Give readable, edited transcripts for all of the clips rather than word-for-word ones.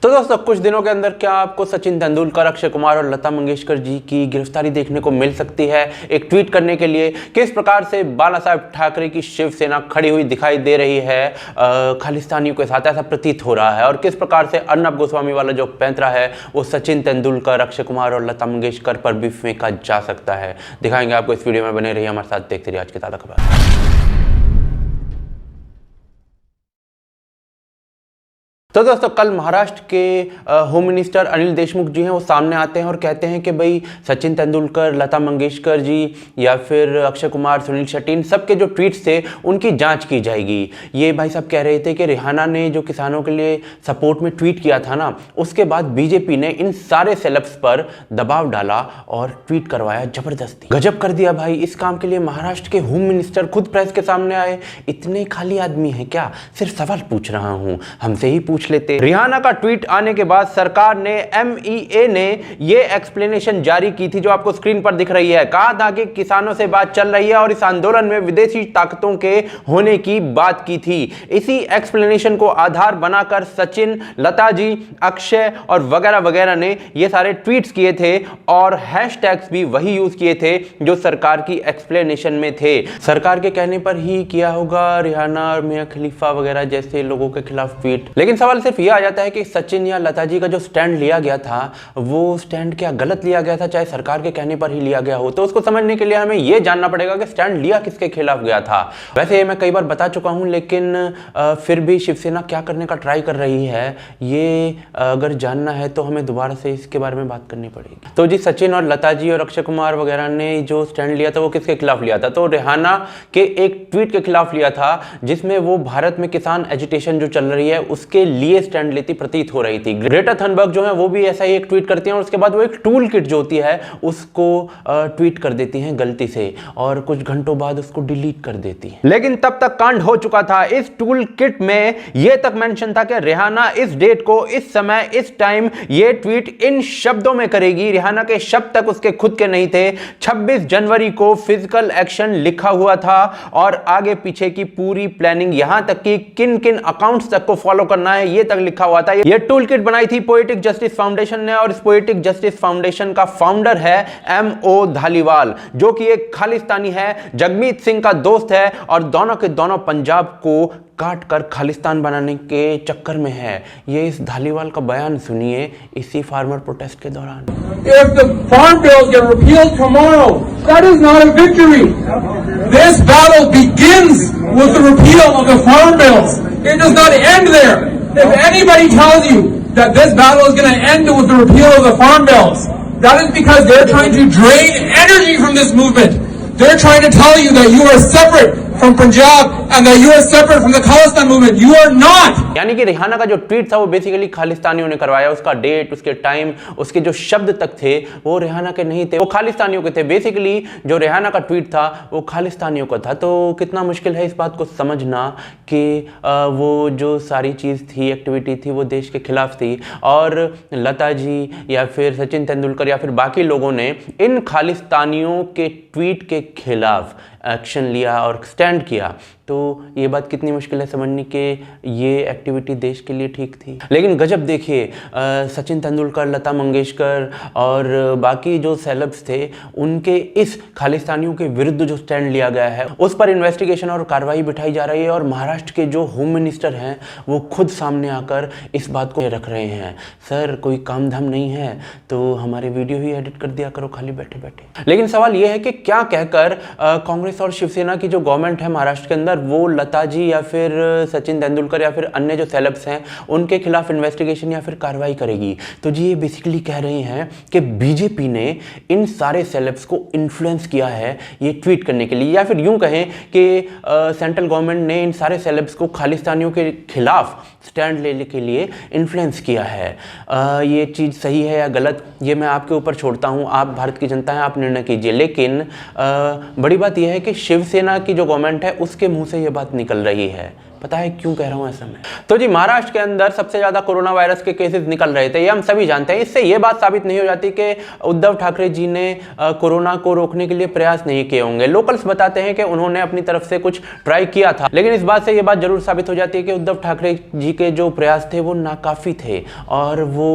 तो दोस्तों कुछ दिनों के अंदर क्या आपको सचिन तेंदुलकर, अक्षय कुमार और लता मंगेशकर जी की गिरफ्तारी देखने को मिल सकती है। एक ट्वीट करने के लिए किस प्रकार से बाला साहब ठाकरे की शिवसेना खड़ी हुई दिखाई दे रही है खालिस्तानियों के साथ, ऐसा प्रतीत हो रहा है। और किस प्रकार से अर्नब गोस्वामी वाला जो पैंतरा है वो सचिन तेंदुलकर, अक्षय कुमार और लता मंगेशकर पर भी फेंका जा सकता है। दिखाएंगे आपको, इस वीडियो में बने रहिए हमारे साथ, देखते रहिए आज की ताज़ा खबर। तो दोस्तों कल महाराष्ट्र के होम मिनिस्टर अनिल देशमुख जी हैं, वो सामने आते हैं और कहते हैं कि भाई सचिन तेंदुलकर, लता मंगेशकर जी या फिर अक्षय कुमार, सुनील शेट्टी, इन सबके जो ट्वीट्स थे उनकी जांच की जाएगी। ये भाई साहब कह रहे थे कि रिहाना ने जो किसानों के लिए सपोर्ट में ट्वीट किया था ना, उसके बाद बीजेपी ने इन सारे सेलेब्स पर दबाव डाला और ट्वीट करवाया जबरदस्ती। गजब कर दिया भाई। इस काम के लिए महाराष्ट्र के होम मिनिस्टर खुद प्रेस के सामने आए। इतने खाली आदमी हैं क्या? सिर्फ सवाल पूछ रहा हूं, हमसे ही पूछ लेते। रिहाना का ट्वीट आने के बाद सरकार ने, MEA ने ये एक्सप्लेनेशन जारी की थी जो आपको स्क्रीन पर दिख रही है। कहा था कि किसानों से बात चल रही है और इस आंदोलन में विदेशी ताकतों के होने की बात की थी। इसी एक्सप्लेनेशन को आधार बनाकर सचिन, लता जी, अक्षय और वगैरह वगैरह ने ये सारे ट्वीट्स किए थे और हैशटैग्स भी वही यूज किए थे जो सरकार की एक्सप्लेनेशन में थे। सरकार के कहने पर ही किया होगा रिहाना और मियां खलीफा वगैरह जैसे लोगों के खिलाफ ट्वीट। लेकिन सवाल सिर्फ यह आ जाता है कि सचिन या लता जी का जो स्टैंड लिया गया था वो स्टैंड क्या गलत लिया गया था, चाहे सरकार के कहने पर ही लिया गया हो? तो उसको समझने के लिए हमें यह जानना पड़ेगा कि स्टैंड लिया किसके खिलाफ गया था। वैसे ये मैं कई बार बता चुका हूं, लेकिन फिर भी शिवसेना क्या करने का ट्राई कर रही है, ये अगर जानना है तो हमें दोबारा से इसके बारे में बात करनी पड़ेगी। तो जी सचिन और लता जी और अक्षय कुमार वगैरह ने जो स्टैंड लिया था वो किसके खिलाफ लिया था? तो रिहाना के एक ट्वीट के खिलाफ लिया था जिसमें वो भारत में किसान एजिटेशन जो चल रही है उसके लिए स्टैंड लेती प्रतीत हो रही थी। ग्रेटा थनबर्ग जो है वो भी ऐसा ही एक ट्वीट करती हैं और उसके बाद वो एक टूल किट जो होती है उसको ट्वीट कर देती हैं गलती से और कुछ घंटों बाद उसको डिलीट कर देती हैं। लेकिन तब तक कांड हो चुका था। इस टूल किट में यह तक मेंशन था कि रिहाना इस डेट को, इस समय, इस टाइम ये ट्वीट इन शब्दों में करेगी। रिहाना के शब्द तक उसके खुद के नहीं थे। 26 जनवरी को फिजिकल एक्शन लिखा हुआ था और आगे पीछे की पूरी प्लानिंग, यहां तक कि किन किन अकाउंट्स तक को फॉलो करना है ये तक लिखा हुआ था। ये टूल किट बनाई थी पोएटिक जस्टिस फाउंडेशन ने और इस पोएटिक जस्टिस फाउंडेशन का फाउंडर है MO धालीवाल, जो कि एक खालिस्तानी है, जगमीत सिंह का दोस्त है और दोनों के दोनों पंजाब को काट कर खालिस्तान बनाने के चक्कर में है। ये इस धालीवाल का बयान सुनिए इसी फार्मर प्रोटेस्ट के दौरान। If the farm bills get repealed tomorrow, that is not a victory. This battle begins with the repeal of the farm bills. It does not end there. If anybody tells you that this battle is going to end with the repeal of the farm bills, that is because they're trying to drain energy from this movement. They're trying to tell you that you are separate from Punjab and that you are separate from the Khalistan movement. You are not. यानी कि Rihanna का जो tweet था वो basically खालिस्तानियों ने करवाया। उसका date, उसके टाइम, उसके जो शब्द तक थे वो रिहाना के नहीं थे, वो खालिस्तानियों के थे। बेसिकली जो रिहाना का ट्वीट था वो खालिस्तानियों का था। तो कितना मुश्किल है इस बात को समझना कि वो जो सारी चीज़ थी, एक्टिविटी थी, वो देश के खिलाफ थी और लता जी या फिर सचिन तेंदुलकर या फिर बाकी लोगों ने इन खालिस्तानियों के ट्वीट के खिलाफ एक्शन लिया और स्टैंड किया। तो ये बात कितनी मुश्किल है समझनी कि ये एक्टिविटी देश के लिए ठीक थी। लेकिन गजब देखिए, सचिन तेंदुलकर, लता मंगेशकर और बाकी जो सेलेब्स थे उनके इस खालिस्तानियों के विरुद्ध जो स्टैंड लिया गया है उस पर इन्वेस्टिगेशन और कार्रवाई बिठाई जा रही है और महाराष्ट्र के जो होम मिनिस्टर हैं वो खुद सामने आकर इस बात को रख रहे हैं। सर कोई काम धाम नहीं है तो हमारे वीडियो ही एडिट कर दिया करो खाली बैठे बैठे। लेकिन सवाल ये है कि क्या कहकर कांग्रेस और शिवसेना की जो गवर्नमेंट है महाराष्ट्र के अंदर वो लता जी या फिर सचिन तेंदुलकर या फिर अन्य जो सेलेब्स हैं उनके खिलाफ इन्वेस्टिगेशन या फिर कार्रवाई करेगी? तो जी ये बेसिकली कह रहे हैं कि बीजेपी ने इन सारे सेलेब्स को इन्फ्लुएंस किया है ये ट्वीट करने के लिए, या फिर यूं कहें कि सेंट्रल गवर्नमेंट ने इन सारे सेलेब्स को खालिस्तानियों के खिलाफ स्टैंड लेने के लिए इन्फ्लुएंस किया है। ये चीज़ सही है या गलत ये मैं आपके ऊपर छोड़ता हूँ, आप भारत की जनता हैं, आप निर्णय कीजिए। लेकिन बड़ी बात यह है कि शिवसेना की जो गवर्नमेंट है उसके मुंह से ये बात निकल रही है पता है क्यों कह रहा हूं ऐसा मैं? तो जी महाराष्ट्र के अंदर सबसे ज्यादा कोरोना वायरस के केसेस निकल रहे थे, ये हम सभी जानते हैं। इससे ये बात साबित नहीं हो जाती कि उद्धव ठाकरे जी ने कोरोना को रोकने के लिए प्रयास नहीं किए होंगे। लोकल्स बताते हैं कि उन्होंने अपनी तरफ से कुछ ट्राई किया था, लेकिन इस बात से ये बात जरूर साबित हो जाती है कि उद्धव ठाकरे जी के जो प्रयास थे वो नाकाफी थे और वो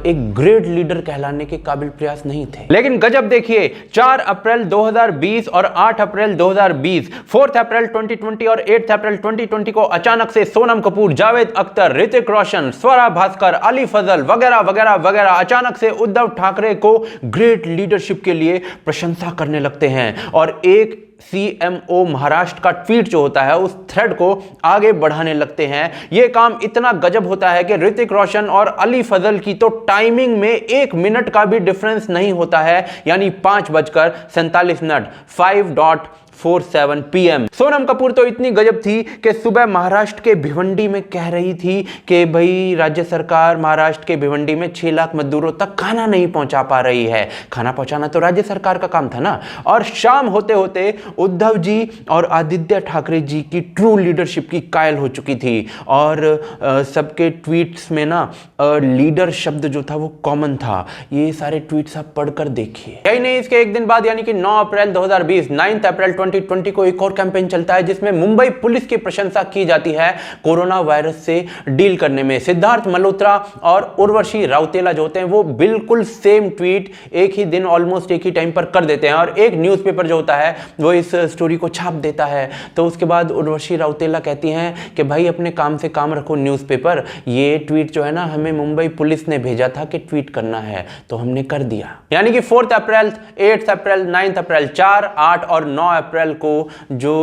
एक ग्रेट लीडर कहलाने के काबिल प्रयास नहीं थे। लेकिन गजब देखिए, 4 अप्रैल 2020 और 8 अप्रैल 2020, 4 अप्रैल 2020 और 8 अप्रैल 2020 को अचानक से सोनम कपूर, जावेद अख्तर, ऋतिक रोशन, स्वरा भास्कर, अली फजल वगैरह वगैरह वगैरह अचानक से उद्धव ठाकरे को ग्रेट लीडरशिप के लिए प्रशंसा करने लगते हैं और एक सीएमओ महाराष्ट्र का ट्वीट जो होता है उस थ्रेड को आगे बढ़ाने लगते हैं। यह काम इतना गजब होता है कि ऋतिक रोशन और अली फजल की तो टाइमिंग में 1 मिनट का भी डिफरेंस नहीं होता है, यानी 5:47 5:47 PM। सोनम कपूर तो इतनी गजब थी कि सुबह महाराष्ट्र के भिवंडी में कह रही थी कि भाई राज्य सरकार महाराष्ट्र के भिवंडी में 6 लाख मजदूरों तक खाना नहीं पहुंचा पा रही है। खाना पहुंचाना तो राज्य सरकार का काम था ना। और शाम होते होते उद्धव जी और आदित्य ठाकरे जी की ट्रू लीडरशिप की कायल हो चुकी थी और सबके ट्वीट्स में ना लीडर शब्द जो था वो कॉमन था। ये सारे ट्वीट्स आप पढ़कर देखिए। यही नहीं, इसके एक दिन बाद यानी कि 9 अप्रैल 2020, 9 अप्रैल 2020 को एक और कैंपेन चलता है जिसमें मुंबई पुलिस की प्रशंसा की जाती है कोरोना वायरस से डील करने में। सिद्धार्थ मल्होत्रा और उर्वशी राउतेला जो होते हैं वो बिल्कुल सेम ट्वीट एक ही दिन ऑलमोस्ट एक ही टाइम पर कर देते हैं और एक न्यूज़पेपर जो होता है वो इस स्टोरी को छाप देता है। तो उसके बाद उर्वशी राउतेला कहती हैं कि भाई अपने काम से काम रखो न्यूज़पेपर, ये ट्वीट जो है ना हमें मुंबई पुलिस ने भेजा था कि ट्वीट करना है तो हमने कर दिया। यानी कि 4 अप्रैल, 8 अप्रैल, 9 अप्रैल, 4, 8 और 9 अप्रैल को जो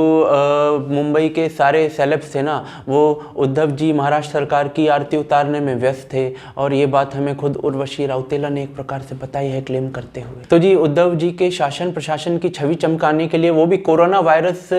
मुंबई के सारे सेलेब्स थे ना वो उद्धव जी महाराष्ट्र सरकार की आरती उतारने में व्यस्त थे और ये बात हमें खुद उर्वशी राउतेला ने एक प्रकार से बताई है क्लेम करते हुए। तो जी उद्धव जी के शासन प्रशासन की छवि चमकाने के लिए, वो भी कोरोना वायरस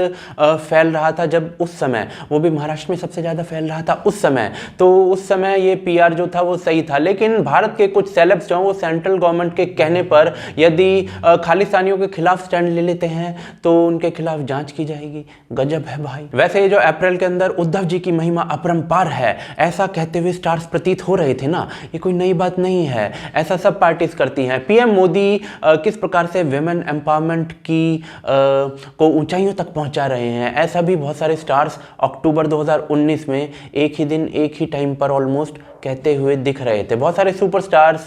फैल रहा था जब उस समय, वो भी महाराष्ट्र में सबसे ज्यादा फैल रहा था उस समय, तो उस समय ये पीआर जो था वो सही था। लेकिन भारत के कुछ सेलेब्स जो वो सेंट्रल गवर्नमेंट के कहने पर यदि खालिस्तानियों के खिलाफ स्टैंड ले लेते हैं तो उनके खिलाफ जांच की जाएगी। गजब है भाई। वैसे ये जो अप्रैल के अंदर उद्धव जी की महिमा अपरंपार है ऐसा कहते हुए स्टार्स प्रतीत हो रहे थे ना, ये कोई नई बात नहीं है, ऐसा सब पार्टीज करती हैं। पीएम मोदी किस प्रकार से विमेन एम्पावरमेंट की को ऊंचाइयों तक पहुंचा रहे हैं, ऐसा भी बहुत सारे स्टार्स अक्टूबर 2019 में एक ही दिन एक ही टाइम पर ऑलमोस्ट कहते हुए दिख रहे थे। बहुत सारे सुपरस्टार्स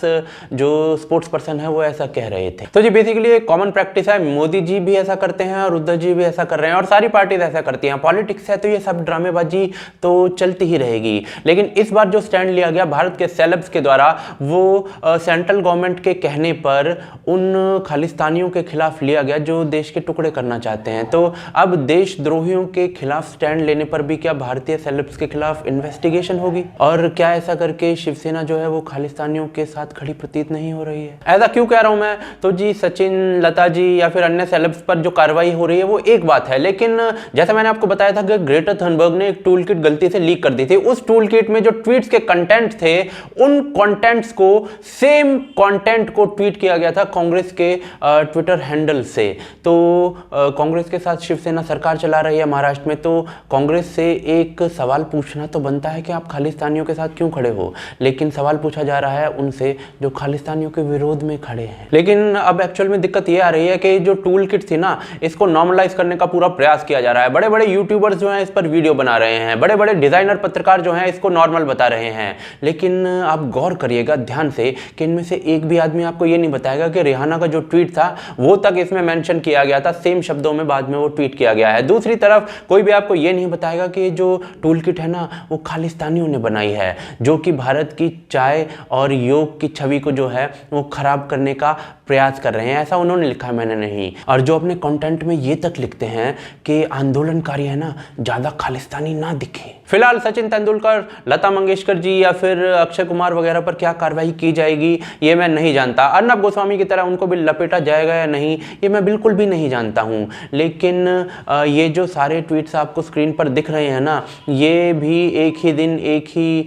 जो स्पोर्ट्स पर्सन है वो ऐसा कह रहे थे। तो जी बेसिकली एक कॉमन प्रैक्टिस है, मोदी जी भी ऐसा करते हैं और उद्धव जी भी ऐसा कर रहे हैं और सारी पार्टीज ऐसा करती हैं। पॉलिटिक्स है तो ये सब ड्रामेबाजी तो चलती ही रहेगी। लेकिन इस बार जो स्टैंड लिया गया भारत के सेलेब्स के द्वारा वो सेंट्रल गवर्नमेंट के कहने पर उन खालिस्तानियों के खिलाफ लिया गया जो देश के टुकड़े करना चाहते हैं। तो अब देशद्रोहियों के खिलाफ स्टैंड लेने पर भी क्या भारतीय सेलेब्स के खिलाफ इन्वेस्टिगेशन होगी? और क्या ऐसा करके शिवसेना जो है वो खालिस्तानियों के साथ खड़ी प्रतीत नहीं हो रही है? ऐसा क्यों कह रहा हूं मैं? तो जी सचिन, लता जी या फिर अन्य सेलेब्स पर जो कार्रवाई हो रही है वो एक बात है, लेकिन जैसा मैंने आपको बताया था कि ग्रेटा थनबर्ग ने एक टूल किट गलती से लीक कर दी थी। उस टूल किट में जो ट्वीट्स के कंटेंट थे उन कंटेंट्स को, सेम कंटेंट को ट्वीट किया गया था कांग्रेस के ट्विटर हैंडल से। तो कांग्रेस के साथ शिवसेना सरकार चला रही है महाराष्ट्र में, तो कांग्रेस से एक सवाल पूछना तो बनता है कि आप खालिस्तानियों के साथ क्यों खड़े हो, लेकिन सवाल पूछा जा रहा है उनसे जो खालिस्तानियों के विरोध में खड़े हैं। लेकिन अब एक्चुअल में दिक्कत यह आ रही है कि जो टूल किट थी ना इसको नॉर्मलाइज करने का पूरा प्रयास किया जा रहा है। बड़े बड़े यूट्यूबर्स जो हैं इस पर वीडियो बना रहे हैं, बड़े बड़े डिजाइनर पत्रकार जो हैं इसको नॉर्मल बता रहे हैं। लेकिन आप गौर करिएगा ध्यान से कि इनमें से एक भी आदमी आपको ये नहीं बताएगा कि रिहाना का जो ट्वीट था वो तक इसमें मेंशन किया गया था, सेम शब्दों में बाद में वो ट्वीट किया गया है। दूसरी तरफ कोई भी आपको ये नहीं बताएगा कि जो टूल किट है ना वो खालिस्तानियों ने बनाई है, जो कि भारत की चाय और योग की छवि को जो है वो खराब करने का प्रयास कर रहे हैं। ऐसा उन्होंने लिखा, मैंने नहीं। और जो अपने कंटेंट में ये तक लिखते हैं कि आंदोलनकारी है ना ज्यादा खालिस्तानी ना दिखे। फिलहाल सचिन तेंदुलकर, लता मंगेशकर जी या फिर अक्षय कुमार वगैरह पर क्या कार्रवाई की जाएगी ये मैं नहीं जानता। अर्नब गोस्वामी की तरह उनको भी लपेटा जाएगा या नहीं ये मैं बिल्कुल भी नहीं जानता हूं। लेकिन ये जो सारे ट्वीट्स आपको स्क्रीन पर दिख रहे हैं ना ये भी एक ही दिन एक ही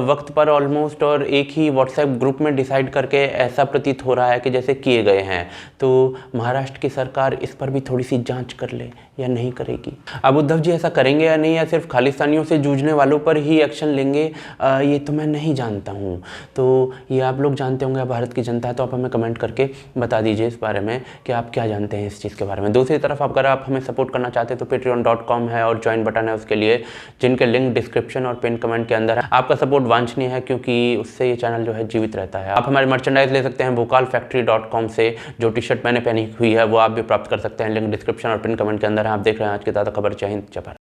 वक्त पर ऑलमोस्ट और एक ही व्हाट्सएप ग्रुप में डिसाइड करके ऐसा प्रतीत हो रहा है कि जैसे किए गए हैं। तो महाराष्ट्र की सरकार इस पर भी थोड़ी सी जांच कर ले या नहीं करेगी। अब उद्धव जी ऐसा करेंगे या नहीं, या सिर्फ खालिस्तानियों से जूझने वालों पर ही एक्शन लेंगे, ये तो मैं नहीं जानता हूँ। तो ये आप लोग जानते होंगे, भारत की जनता है, तो आप हमें कमेंट करके बता दीजिए इस बारे में कि आप क्या जानते हैं इस चीज़ के बारे में। दूसरी तरफ अगर आप हमें सपोर्ट करना चाहते हैं तो patreon.com है और ज्वाइन बटन है उसके लिए, जिनके लिंक डिस्क्रिप्शन और पिन कमेंट के अंदर है। आपका सपोर्ट वांछनीय है क्योंकि उससे ये चैनल जो है जीवित रहता है। आप हमारे मर्चेंडाइज ले सकते हैं vocalfactory.com से। जो टी शर्ट मैंने पहनी हुई है वो आप भी प्राप्त कर सकते हैं, लिंक डिस्क्रिप्शन और पिन कमेंट के अंदर है। आप देख रहे हैं आज की ताज़ा खबर। जय हिंद, जय भारत।